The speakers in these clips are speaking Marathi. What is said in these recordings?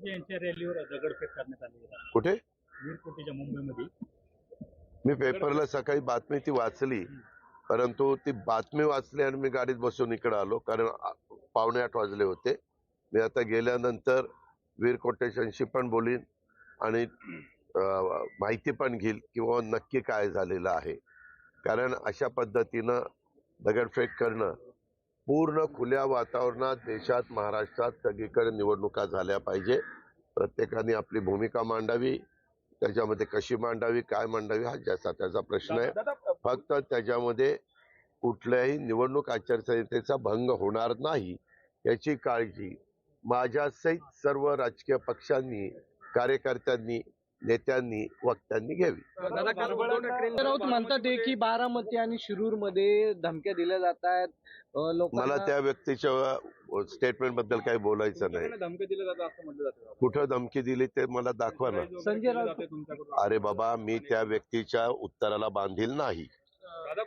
कोटे यांच्या रॅलीवर दगडफेक करण्यात आली आहे. कुठे? वीर कोटेच्या मुंबईमध्ये. मी पेपरला सकाळी बातमी ती वाचली, परंतु ती बातमी वाचली आणि मी गाडीत बसून इकडे आलो, कारण 7:45 वाजले होते. मी आता गेल्यानंतर वीर कोटेशांशी पण बोलीन आणि माहिती पण घेईल किंवा नक्की काय झालेलं आहे. कारण अशा पद्धतीनं दगडफेक करणं पूर्ण खुल्या वातावरणात देशात, महाराष्ट्रात सगळीकडे निवडणुका झाल्या पाहिजे. प्रत्येकाने आपली भूमिका मांडावी, त्याच्यामध्ये कशी मांडावी, काय मांडावी हा ज्याचा त्याचा प्रश्न आहे. फक्त त्याच्यामध्ये कुठल्याही निवडणूक आचारसंहितेचा भंग होणार नाही याची काळजी माझ्यासहित सर्व राजकीय पक्षांनी, कार्यकर्त्यांनी, नेत्यांनी, वक्त्यांनी घ्यावी. राऊत म्हणतात की बारामती आणि शिरूरमध्ये धमक्या दिल्या जात आहेत मला त्या व्यक्तीच्या स्टेटमेंट बद्दल काही बोलायचं नाही. धमकी दिल्या जातात असं म्हटलं जातं. कुठं धमकी दिली ते मला दाखवा ना. संजय राऊत अरे बाबा, मी त्या व्यक्तीच्या उत्तराला बांधील नाही.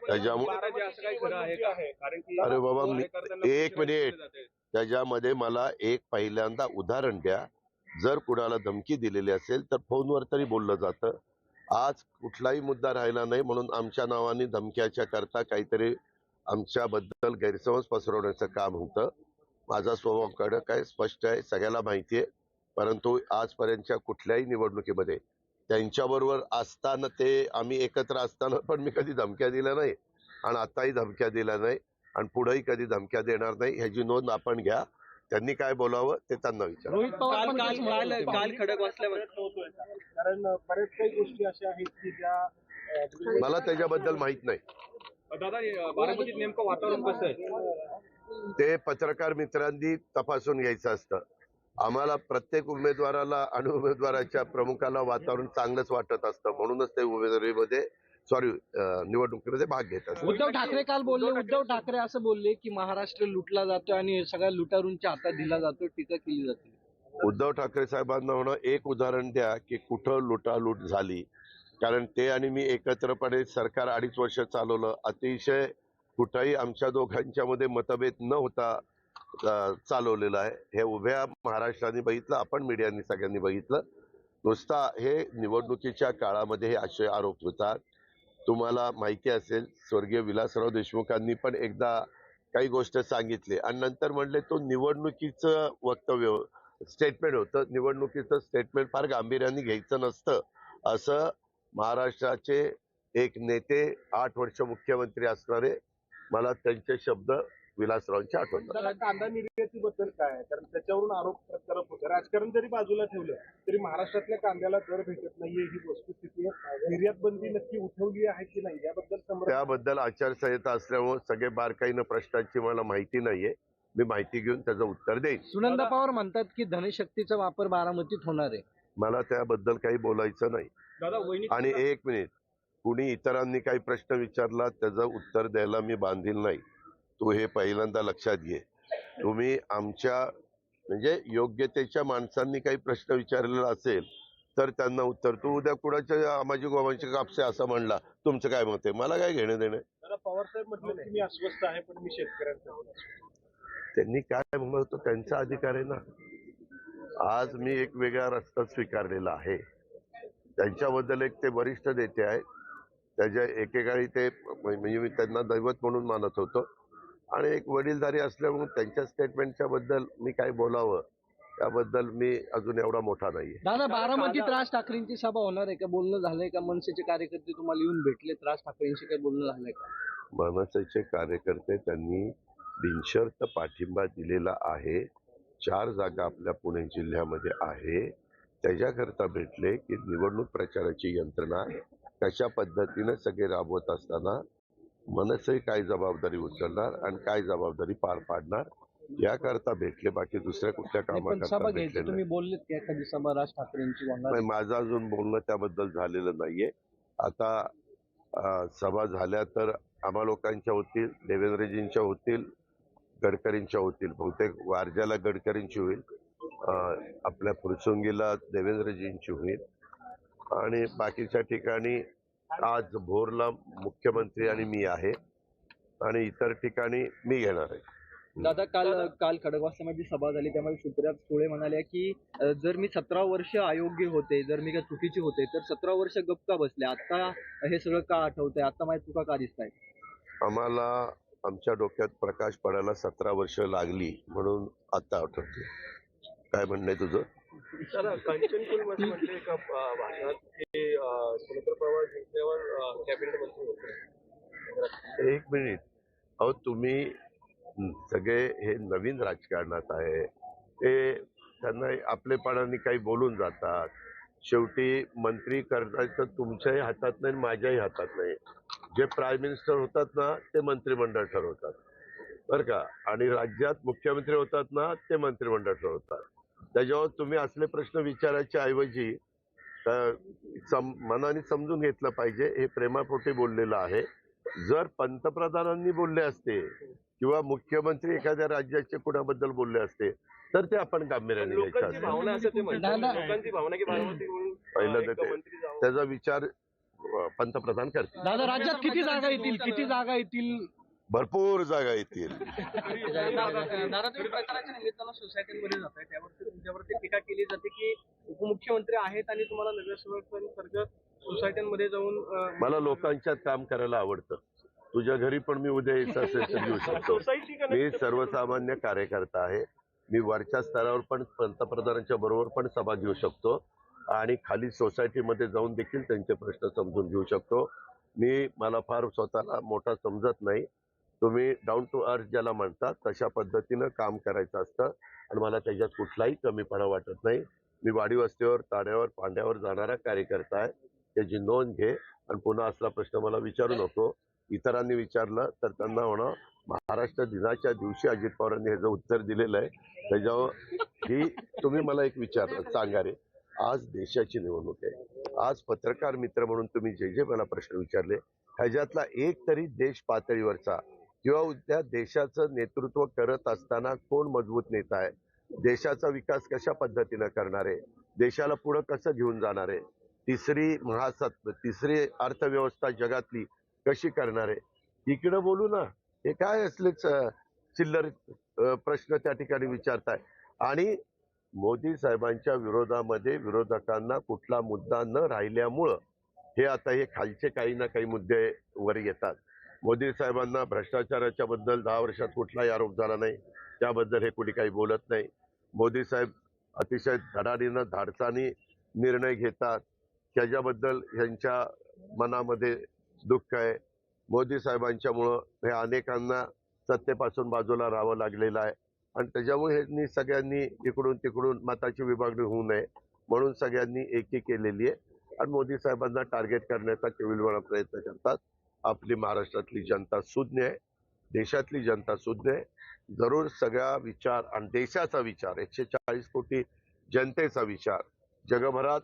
त्याच्यामुळे अरे बाबा, मी एक मिनिट, त्याच्यामध्ये मला एक पहिल्यांदा उदाहरण द्या. जर कुणाला धमकी दिलेली असेल तर फोनवर तरी बोललं जातं. आज कुठलाही मुद्दा राहिला नाही म्हणून आमच्या नावाने धमक्याच्या करता काहीतरी आमच्याबद्दल गैरसमज पसरवण्याचं काम होतं. माझा स्वभाव कडक आहे, स्पष्ट आहे, सगळ्याला माहिती आहे. परंतु आजपर्यंतच्या कुठल्याही निवडणुकीमध्ये त्यांच्याबरोबर असताना, ते आम्ही एकत्र असताना पण मी कधी धमक्या दिल्या नाही आणि आताही धमक्या दिल्या नाही आणि पुढेही कधी धमक्या देणार नाही. ह्याची नोंद आपण घ्या. त्यांनी काय बोलावं ते त्यांना विचार. रोहित पवार काल खडक वाचल्यावर कारण बरेच काही गोष्टी अशा आहेत की ज्या मला त्याच्याबद्दल माहित नाही. दादा, बारामतीत नेमकं वातावरण कसं आहे ते पत्रकार मित्रांनी तपासून घ्यायचं असतं. आम्हाला प्रत्येक उमेदवाराला आणि उमेदवाराच्या प्रमुखाला वातावरण चांगलंच वाटत असतं, म्हणूनच ते निवडणुकीमध्ये भाग घेत असतात. उद्धव ठाकरे काल बोलले, उद्धव ठाकरे असं बोलले की महाराष्ट्र लुटला जातोय आणि सगळ्या लुटारूंच्या हातात दिला जातोय, टीका केली जाते. उद्धव ठाकरे साहेबांना म्हणा एक उदाहरण द्या की कुठं लुटालूट झाली. कारण ते आणि मी एकत्रपणे सरकार 2.5 वर्ष चालवलं. अतिशय कुठंही आमच्या दोघांच्या मध्ये मतभेद न होता चालवलेलं आहे. हे उभ्या महाराष्ट्राने बघितलं, आपण मीडियानी सगळ्यांनी बघितलं. नुसता हे निवडणुकीच्या काळामध्ये हे असे आरोप होतात. तुम्हाला माहिती असेल, स्वर्गीय विलासराव देशमुखांनी पण एकदा काही गोष्ट सांगितली आणि नंतर म्हणले तो निवडणुकीचं वक्तव्य स्टेटमेंट होतं. निवडणुकीचं स्टेटमेंट फार गांभीर्याने घ्यायचं नसतं असं महाराष्ट्राचे एक नेते, 8 वर्ष मुख्यमंत्री असणारे, मला त्यांचे शब्द विलासरावांची आठवतात. कांदा निर्यातीबद्दल काय आहे? कारण त्याच्यावरून आरोप करत होते. राजकारण जरी बाजूला ठेवलं तरी महाराष्ट्रातल्या कांद्याला दर भेटत नाहीये ही वस्तुस्थिती आहे. निर्यात बंदी नक्की उठवली आहे की नाही याबद्दल त्याबद्दल आचारसंहिता असल्यामुळे सगळे बारकाईनं प्रश्नांची मला माहिती नाहीये. मी माहिती घेऊन त्याचं उत्तर देईन. सुनंदा पवार म्हणतात की धनशक्तीचा वापर बारामतीत होणार आहे. मला त्याबद्दल काही बोलायचं नाही. आणि एक मिनिट, कुणी इतरांनी काही प्रश्न विचारला त्याचं उत्तर द्यायला मी बांधील नाही. तू हे पहिल्यांदा लक्षात घे. तुम्ही आमच्या म्हणजे योग्यतेच्या माणसांनी काही प्रश्न विचारलेला असेल तर त्यांना उत्तर. तू उद्या कुणाच्या माझी गोवांचे कापसे असं म्हणला, तुमचं काय मत आहे? मला काय घेणं देणं. पवार साहेब म्हटलं की मी अस्वस्थ आहे पण मी शेतकऱ्यांचा. त्यांनी काय म्हणलं होतं त्यांचा अधिकार आहे ना. आज मी एक वेगळा रस्ता स्वीकारलेला आहे. त्यांच्याबद्दल एक ते वरिष्ठ नेते आहेत. त्याच्या एकेकाळी ते म्हणजे मी त्यांना दैवत म्हणून मानत होतो आणि एक वडीलधारी असल्यामुळे त्यांच्या स्टेटमेंटच्या बद्दल मी काय बोलावं त्याबद्दल मी अजून एवढा मोठा नाहीये. दादा, बारामतीत राज ठाकरेंची सभा होणार आहे का? बोलणं झालंय का? मनसेचे कार्यकर्ते तुम्हाला येऊन भेटलेत? राज ठाकरेंशी काही बोलणं झालंय का? मनसेचे कार्यकर्ते त्यांनी बिनशर्त पाठिंबा दिलेला आहे. 4 जागा आपल्या पुणे जिल्ह्यामध्ये आहे. त्याच्याकरता भेटले की निवडणूक प्रचाराची यंत्रणा कशा पद्धतीने सगळे राबवत असताना मनसे काय जबाबदारी उचलणार आणि काय जबाबदारी पार पाडणार याकरता भेटले. बाकी दुसऱ्या कुठल्या कामाकरता भेटले तुम्ही बोललेत की एखादी सभा राज ठाकरेंची होणार? नाही, माझं अजून बोलणं त्याबद्दल झालेलं नाहीये. आता सभा झाल्या तर आम्हा लोकांच्या होतील, देवेंद्रजींच्या होतील, गडकरींच्या होतील. बहुतेक वारज्याला गडकरींची होईल, आपल्या फुरसुंगीला देवेंद्रजींची होईल आणि बाकीच्या ठिकाणी आज भोरला मुख्यमंत्री आणि मी आहे आणि इतर ठिकाणी मी घेणार आहे. दादा काल खडकवासल्यामध्ये सभा झाली त्यामध्ये सुप्रिया सुळे म्हणाल्या की जर मी 17 वर्ष अयोग्य होते, जर मी काय चुकीचे होते तर 17 वर्ष गप्प का बसले, आता हे सगळं का आठवतंय, आता माझ्या चुका का दिसताय? आम्हाला आमच्या डोक्यात प्रकाश पडायला 17 वर्ष लागली म्हणून आता आठवते. काय म्हणणं आहे तुझं? सर, कंचनकुल मध्ये म्हटले एका भाषणात की समुद्र प्रवाह जिंकल्यावर कॅबिनेट मंत्री होते. एक मिनिट. अहो तुम्ही सगळे हे नवीन राजकारणात आहे, ते त्यांना आपलेपणाने काही बोलून जातात. शेवटी मंत्री करायचं तुमच्याही हातात नाही माझ्याही हातात नाही. जे प्राईम मिनिस्टर होतात ना ते मंत्रिमंडळ ठरवतात बरं का, आणि राज्यात मुख्यमंत्री होतात ना ते मंत्रिमंडळ ठरवतात. त्याच्यावर तुम्ही असले प्रश्न विचारायच्या ऐवजी मनाने समजून घेतलं पाहिजे. हे प्रेमापोटी बोललेलं आहे. जर पंतप्रधानांनी बोलले असते किंवा मुख्यमंत्री एखाद्या राज्याचे कुणाबद्दल बोलले असते तर ते आपण गांभीर्याने घ्यायचं लोकांची भावना असं ते म्हणतात, लोकांची भावना की बारामती म्हणून पहिलं एक तर मंत्री जावं. त्याचा विचार पंतप्रधान करतील. दादा राज्यात किती जागा येतील? भरपूर जागा येतील. दादा तुम्ही प्रचाराच्या निमित्तानं सोसायटीमध्ये जाताय, त्यावरती तुमच्यावरती टीका केली जाते की उपमुख्यमंत्री आहेत आणि तुम्हाला नगरसेवक सोसायट्यांमध्ये जाऊन मला लोकांच्यात काम करायला आवडतं. तुझ्या घरी पण मी उद्या यायचं असेल तर येऊ शकतो. मी सर्वसामान्य कार्यकर्ता आहे. मी वरच्या स्तरावर पण पंतप्रधानांच्या बरोबर पण सभा घेऊ शकतो आणि खाली सोसायटीमध्ये जाऊन देखील त्यांचे प्रश्न समजून घेऊ शकतो. मला फार स्वतःला मोठा समजत नाही. तुम्ही डाऊन टू अर्थ ज्याला म्हणतात तशा पद्धतीनं काम करायचं असतं आणि मला त्याच्यात कुठलाही कमीपणा वाटत नाही. मी वाडी वस्तीवर, ताड्यावर, पांड्यावर जाणारा कार्यकर्ता आहे. त्याची नोंद घे आणि पुन्हा असला प्रश्न मला विचारू नको. इतरांनी विचारलं तर त्यांना म्हणा महाराष्ट्र दिनाच्या दिवशी अजित पवारांनी ह्याचं उत्तर दिलेलं आहे. त्याच्यावर ही तुम्ही मला एक विचारलं सांगा रे, आज देशाची निवडणूक आहे. आज पत्रकार मित्र म्हणून तुम्ही जे मला प्रश्न विचारले ह्याच्यातला एक तरी देश पातळीवरचा किंवा उद्या देशाचं नेतृत्व करत असताना कोण मजबूत नेता आहे, देशाचा विकास कशा पद्धतीनं करणार आहे, देशाला पुढं कसं घेऊन जाणार आहे, तिसरी अर्थव्यवस्था जगातली कशी करणार आहे, इकडं बोलू ना. हे काय असलेच चिल्लर प्रश्न त्या ठिकाणी विचारताय. आणि मोदी साहेबांच्या विरोधामध्ये विरोधकांना कुठला मुद्दा न राहिल्यामुळं हे आता हे खालचे काही ना काही मुद्दे वर येतात. मोदी साहेबांना भ्रष्टाचाराच्या बद्दल 10 वर्षात कुठलाही आरोप झाला नाही, त्याबद्दल हे कुणी काही बोलत नाही. मोदी साहेब अतिशय धडाडीनं धाडसानी निर्णय घेतात, त्याच्याबद्दल ह्यांच्या मनामध्ये दुःख आहे. मोदी साहेबांच्यामुळं हे अनेकांना सत्तेपासून बाजूला राहावं लागलेलं आहे आणि त्याच्यामुळे ह्यांनी सगळ्यांनी इकडून तिकडून मताची विभागणी होऊ नये म्हणून सगळ्यांनी एकी केलेली आहे आणि मोदी साहेबांना टार्गेट करण्याचा केविलवाणा प्रयत्न करतात. आपली महाराष्ट्रातली जनता सुज्ञ आहे, देशातली जनता सुज्ञ आहे. जरूर सगळा विचार आणि देशाचा विचार, 140 कोटी जनतेचा विचार, जगभरात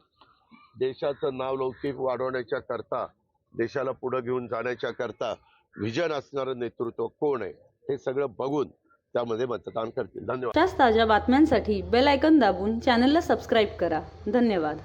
देशाचं नावलौकिक वाढवण्याच्या करता, देशाला पुढे घेऊन जाण्याच्या करता विजन असणारं नेतृत्व कोण आहे हे सगळं बघून त्यामध्ये मतदान करतील. धन्यवाद. ताज्या बातम्यांसाठी बेल आयकॉन दाबून चॅनलला सबस्क्राईब करा. धन्यवाद.